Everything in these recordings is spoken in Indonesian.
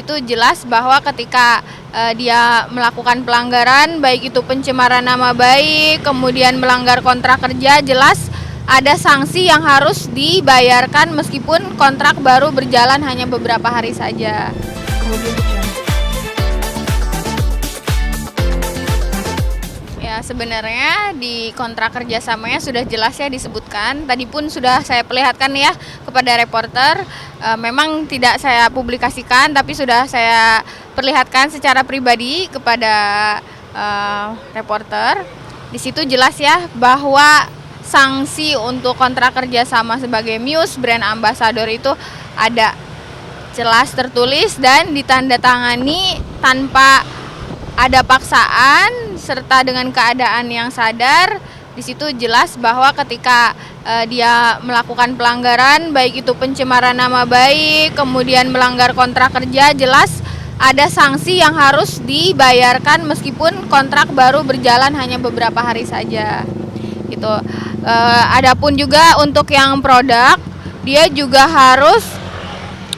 situ jelas bahwa ketika dia melakukan pelanggaran, baik itu pencemaran nama baik, kemudian melanggar kontrak kerja, jelas ada sanksi yang harus dibayarkan meskipun kontrak baru berjalan hanya beberapa hari saja. Ya, sebenarnya di kontrak kerjasamanya sudah jelas ya disebutkan. Tadi pun sudah saya perlihatkan ya kepada reporter. Memang tidak saya publikasikan, tapi sudah saya perlihatkan secara pribadi kepada reporter. Di situ jelas ya bahwa sanksi untuk kontrak kerjasama sebagai Muse brand ambassador itu ada jelas tertulis dan ditandatangani tanpa ada paksaan serta dengan keadaan yang sadar. Di situ jelas bahwa ketika dia melakukan pelanggaran, baik itu pencemaran nama baik, kemudian melanggar kontrak kerja, jelas ada sanksi yang harus dibayarkan meskipun kontrak baru berjalan hanya beberapa hari saja. Gitu. Adapun juga untuk yang produk, dia juga harus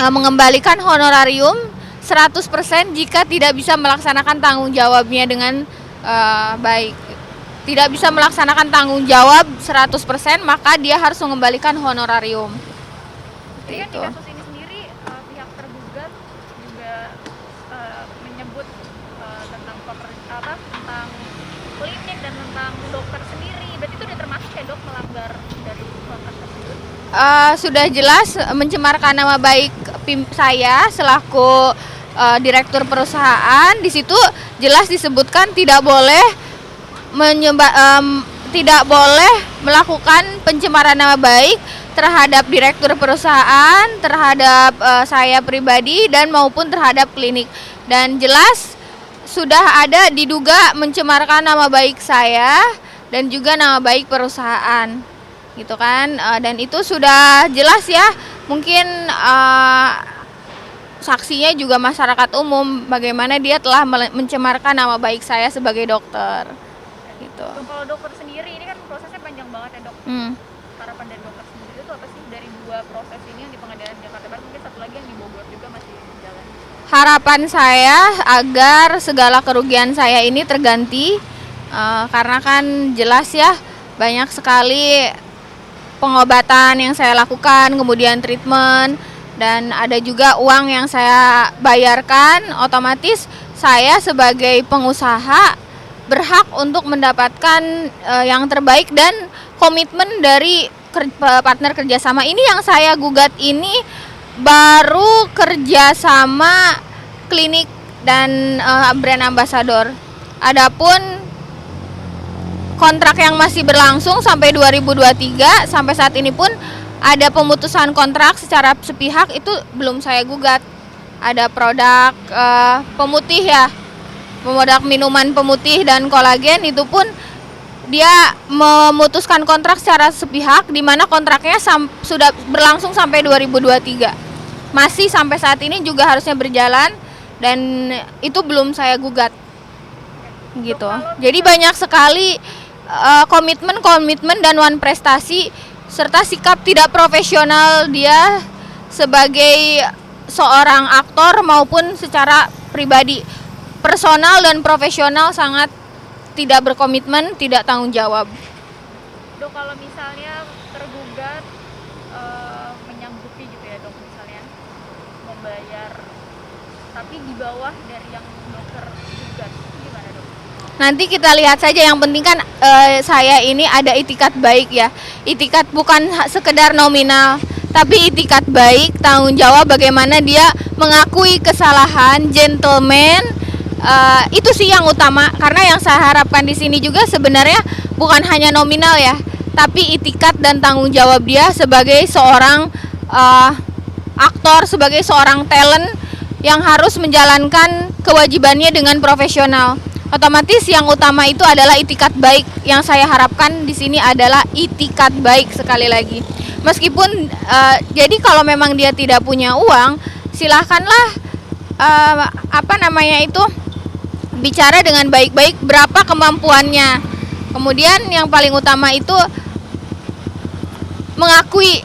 mengembalikan honorarium 100% jika tidak bisa melaksanakan tanggung jawabnya dengan baik. Tidak bisa melaksanakan tanggung jawab 100%, maka dia harus mengembalikan honorarium. Jadi kan di kasus ini sendiri pihak tergugat juga menyebut tentang tentang klinik dan tentang dokter sendiri. Berarti itu udah termasuk ya dok melanggar dari kontrak tersebut? Sudah jelas mencemarkan nama baik saya selaku direktur perusahaan. Di situ jelas disebutkan tidak boleh tidak boleh melakukan pencemaran nama baik terhadap direktur perusahaan, terhadap saya pribadi dan maupun terhadap klinik. Dan jelas sudah ada diduga mencemarkan nama baik saya dan juga nama baik perusahaan, gitu kan. Dan itu sudah jelas ya. Mungkin saksinya juga masyarakat umum bagaimana dia telah mencemarkan nama baik saya sebagai dokter. Gitu. Kalau dokter sendiri ini kan prosesnya panjang banget ya dok. Harapan dari dokter sendiri itu apa sih dari dua proses ini yang di Pengadilan Jakarta Barat, mungkin satu lagi yang di Bogor juga masih berjalan? Harapan saya agar segala kerugian saya ini terganti, karena kan jelas ya banyak sekali pengobatan yang saya lakukan, kemudian treatment, dan ada juga uang yang saya bayarkan. Otomatis saya sebagai pengusaha berhak untuk mendapatkan yang terbaik dan komitmen dari partner kerjasama ini. Yang saya gugat ini baru kerjasama klinik dan brand ambassador. Adapun kontrak yang masih berlangsung sampai 2023, sampai saat ini pun ada pemutusan kontrak secara sepihak, itu belum saya gugat. Ada produk pemutih ya, produk minuman pemutih dan kolagen, itu pun dia memutuskan kontrak secara sepihak, di mana kontraknya sudah berlangsung sampai 2023. Masih sampai saat ini juga harusnya berjalan dan itu belum saya gugat. Gitu. Jadi banyak sekali komitmen dan wan prestasi serta sikap tidak profesional dia sebagai seorang aktor maupun secara pribadi. Personal dan profesional sangat tidak berkomitmen, tidak tanggung jawab. Dok, kalau misalnya tergugat menyanggupi gitu ya dok, misalnya membayar tapi di bawah dari yang dokter gugat, gimana dok? Nanti kita lihat saja, yang penting kan saya ini ada itikat baik ya. Itikat bukan sekedar nominal, tapi itikat baik, tanggung jawab, bagaimana dia mengakui kesalahan, gentleman. Itu sih yang utama, karena yang saya harapkan di sini juga sebenarnya bukan hanya nominal ya, tapi itikat dan tanggung jawab dia sebagai seorang aktor, sebagai seorang talent yang harus menjalankan kewajibannya dengan profesional. Otomatis yang utama itu adalah itikat baik. Yang saya harapkan di sini adalah itikat baik sekali lagi. Meskipun jadi kalau memang dia tidak punya uang, silahkanlah bicara dengan baik-baik berapa kemampuannya. Kemudian yang paling utama itu mengakui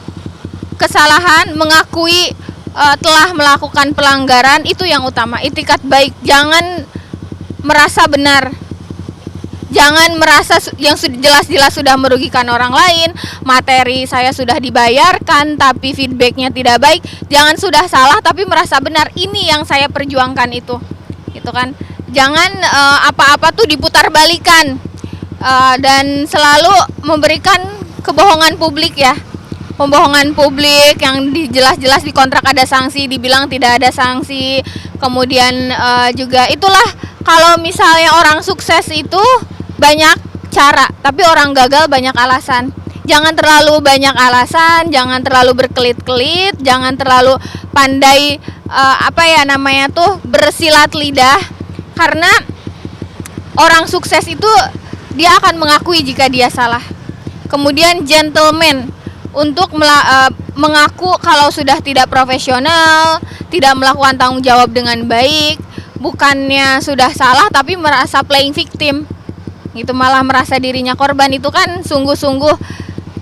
kesalahan, mengakui telah melakukan pelanggaran, itu yang utama, itikat baik. Jangan merasa benar, jangan merasa yang jelas-jelas sudah merugikan orang lain, materi saya sudah dibayarkan tapi feedbacknya tidak baik. Jangan sudah salah tapi merasa benar, ini yang saya perjuangkan itu kan. Jangan apa-apa tuh diputar balikan, dan selalu memberikan kebohongan publik ya. Pembohongan publik yang jelas-jelas di kontrak ada sanksi, dibilang tidak ada sanksi. Kemudian juga itulah, kalau misalnya orang sukses itu banyak cara, tapi orang gagal banyak alasan. Jangan terlalu banyak alasan, jangan terlalu berkelit-kelit, jangan terlalu pandai bersilat lidah, karena orang sukses itu dia akan mengakui jika dia salah. Kemudian gentleman untuk mengaku kalau sudah tidak profesional, tidak melakukan tanggung jawab dengan baik, bukannya sudah salah tapi merasa playing victim. Itu malah merasa dirinya korban. Itu kan sungguh-sungguh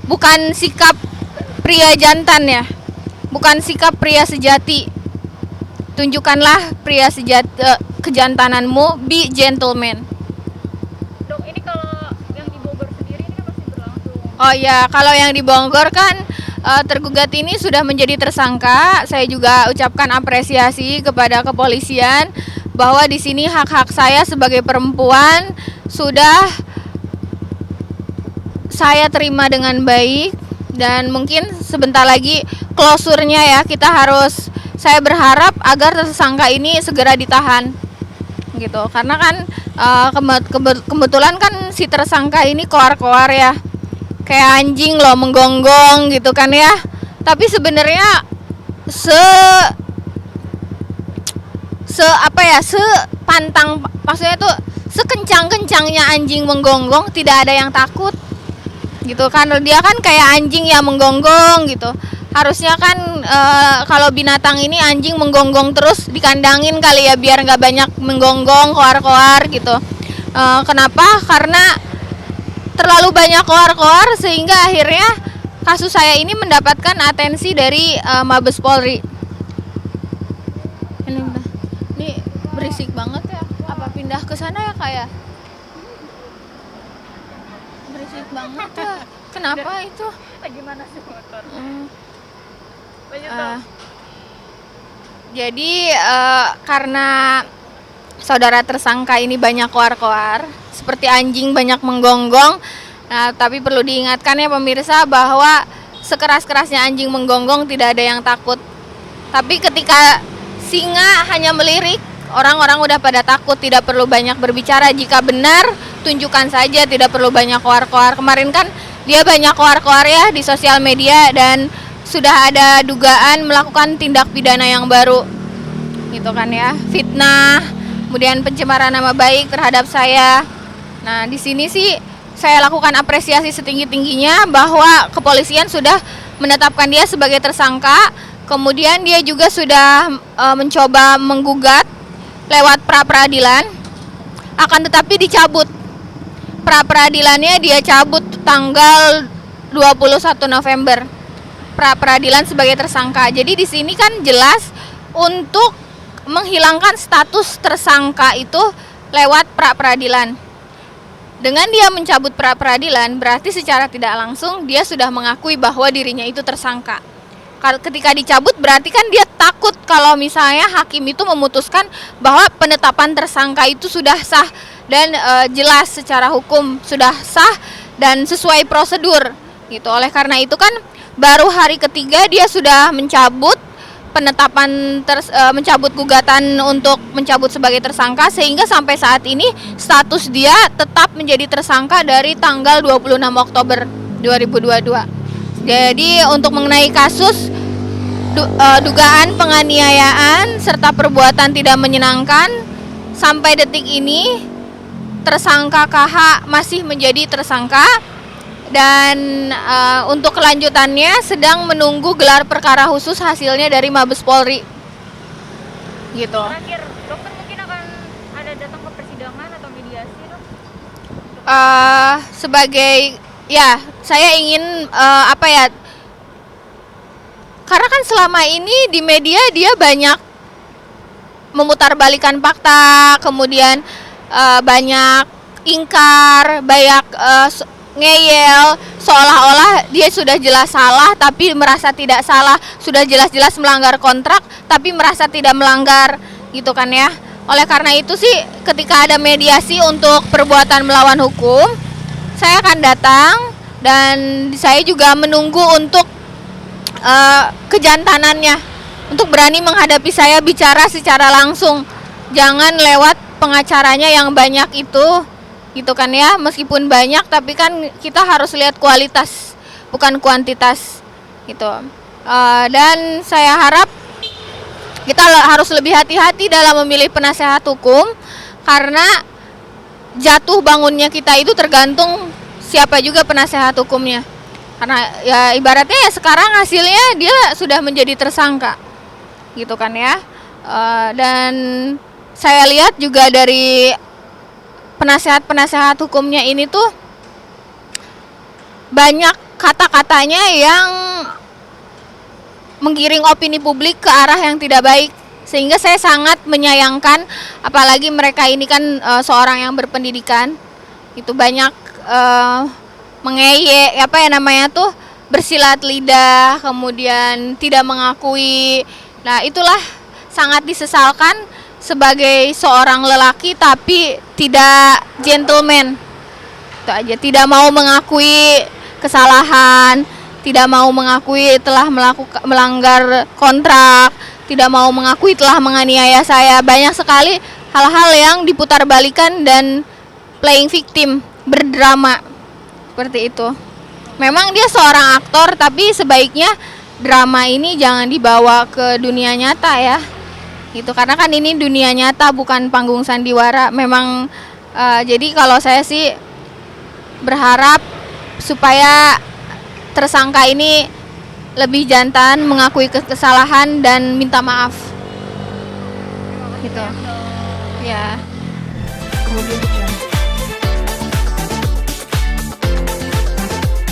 bukan sikap pria jantan ya. Bukan sikap pria sejati. Tunjukkanlah pria sejati, kejantananmu, be gentleman. Dok, ini kalau yang di Bogor sendiri ini kan masih berlangsung. Oh ya, kalau yang di Bogor kan tergugat ini sudah menjadi tersangka. Saya juga ucapkan apresiasi kepada kepolisian bahwa di sini hak-hak saya sebagai perempuan sudah saya terima dengan baik, dan mungkin sebentar lagi closure-nya ya. Saya berharap agar tersangka ini segera ditahan gitu, karena kan kebetulan kan si tersangka ini koar-koar ya, kayak anjing loh, menggonggong gitu kan ya. Tapi sebenarnya sepantang, maksudnya tuh sekencang-kencangnya anjing menggonggong tidak ada yang takut gitu kan. Dia kan kayak anjing ya, menggonggong gitu. Harusnya kan kalau binatang ini anjing menggonggong terus dikandangin kali ya, biar nggak banyak menggonggong koar-koar gitu. Kenapa? Karena terlalu banyak koar-koar sehingga akhirnya kasus saya ini mendapatkan atensi dari Mabes Polri. Ini berisik banget ya. Apa pindah ke sana ya kayak? Berisik banget ya. Kenapa itu? Lagi mana sih motor? Jadi karena saudara tersangka ini banyak koar-koar, seperti anjing banyak menggonggong. Nah, tapi perlu diingatkan ya pemirsa bahwa sekeras-kerasnya anjing menggonggong tidak ada yang takut. Tapi ketika singa hanya melirik, orang-orang udah pada takut. Tidak perlu banyak berbicara, jika benar tunjukkan saja, tidak perlu banyak koar-koar. Kemarin kan dia banyak koar-koar ya di sosial media, dan sudah ada dugaan melakukan tindak pidana yang baru gitu kan ya, fitnah, kemudian pencemaran nama baik terhadap saya. Nah, di sini sih saya lakukan apresiasi setinggi-tingginya bahwa kepolisian sudah menetapkan dia sebagai tersangka. Kemudian dia juga sudah mencoba menggugat lewat pra-peradilan, akan tetapi dicabut. Pra-peradilannya dia cabut tanggal 21 November. Pra-peradilan sebagai tersangka. Jadi di sini kan jelas untuk menghilangkan status tersangka itu lewat pra-peradilan. Dengan dia mencabut pra-peradilan, berarti secara tidak langsung dia sudah mengakui bahwa dirinya itu tersangka. Ketika dicabut berarti kan dia takut kalau misalnya hakim itu memutuskan bahwa penetapan tersangka itu sudah sah dan jelas secara hukum sudah sah dan sesuai prosedur gitu. Oleh karena itu kan baru hari ketiga dia sudah mencabut penetapan, mencabut gugatan untuk mencabut sebagai tersangka, sehingga sampai saat ini status dia tetap menjadi tersangka dari tanggal 26 Oktober 2022. Jadi untuk mengenai kasus dugaan penganiayaan serta perbuatan tidak menyenangkan, sampai detik ini tersangka KH masih menjadi tersangka. Dan untuk kelanjutannya sedang menunggu gelar perkara khusus hasilnya dari Mabes Polri gitu. Terakhir, dokter mungkin akan ada datang ke persidangan atau mediasi, dok? Sebagai ya, saya ingin karena kan selama ini di media dia banyak memutarbalikan fakta, kemudian banyak ingkar, banyak ngeyel, seolah-olah dia sudah jelas salah tapi merasa tidak salah, sudah jelas-jelas melanggar kontrak tapi merasa tidak melanggar, gitu kan ya. Oleh karena itu sih, ketika ada mediasi untuk perbuatan melawan hukum, saya akan datang dan saya juga menunggu untuk kejantanannya, untuk berani menghadapi saya bicara secara langsung, jangan lewat pengacaranya yang banyak itu, gitu kan ya. Meskipun banyak tapi kan kita harus lihat kualitas bukan kuantitas gitu. Dan saya harap kita harus lebih hati-hati dalam memilih penasehat hukum, karena jatuh bangunnya kita itu tergantung siapa juga penasehat hukumnya. Karena ya ibaratnya ya sekarang hasilnya dia sudah menjadi tersangka, gitu kan ya. Dan saya lihat juga dari penasehat hukumnya ini tuh banyak kata-katanya yang menggiring opini publik ke arah yang tidak baik, sehingga saya sangat menyayangkan, apalagi mereka ini kan seorang yang berpendidikan, itu banyak mengeye, apa ya namanya tuh, bersilat lidah, kemudian tidak mengakui. Nah, itulah sangat disesalkan sebagai seorang lelaki tapi tidak gentleman. Itu aja, tidak mau mengakui kesalahan, tidak mau mengakui telah melanggar kontrak, tidak mau mengakui telah menganiaya saya. Banyak sekali hal-hal yang diputarbalikan dan playing victim, berdrama seperti itu. Memang dia seorang aktor, tapi sebaiknya drama ini jangan dibawa ke dunia nyata ya, gitu. Karena kan ini dunia nyata, bukan panggung sandiwara. Memang jadi kalau saya sih berharap supaya tersangka ini lebih jantan, mengakui kesalahan dan minta maaf, gitu ya. Kemudian